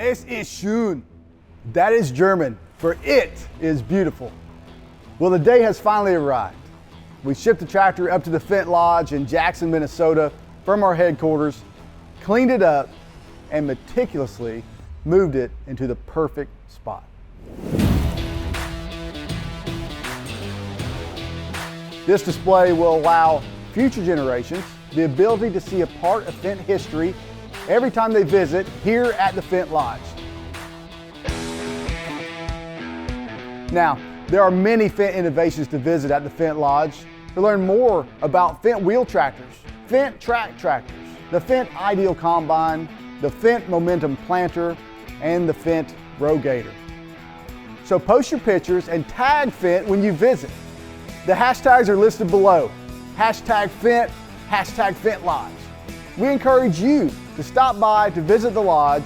Es ist schön. That is German for it is beautiful. Well, the day has finally arrived. We shipped the tractor up to the Fendt Lodge in Jackson, Minnesota from our headquarters, cleaned it up, and meticulously moved it into the perfect spot. This display will allow future generations the ability to see a part of Fendt history every time they visit here at the Fendt Lodge. Now, there are many Fendt innovations to visit at the Fendt Lodge to learn more about Fendt wheel tractors, Fendt track tractors, the Fendt Ideal Combine, the Fendt Momentum Planter, and the Fendt Rogator. So post your pictures and tag Fendt when you visit. The hashtags are listed below. Hashtag Fendt, hashtag Fendt Lodge. We encourage you to stop by to visit the lodge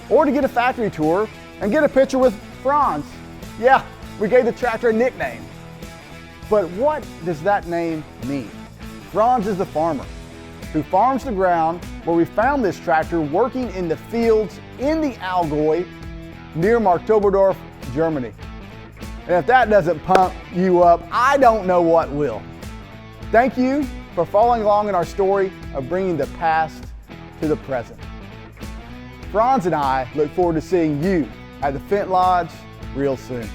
or to get a factory tour and get a picture with Franz. Yeah, we gave the tractor a nickname. But what does that name mean? Franz is the farmer who farms the ground where we found this tractor working in the fields in the Allgäu near Marktoberdorf, Germany. And if that doesn't pump you up, I don't know what will. Thank you for following along in our story of bringing the past to the present. Franz and I look forward to seeing you at the Fendt Lodge real soon.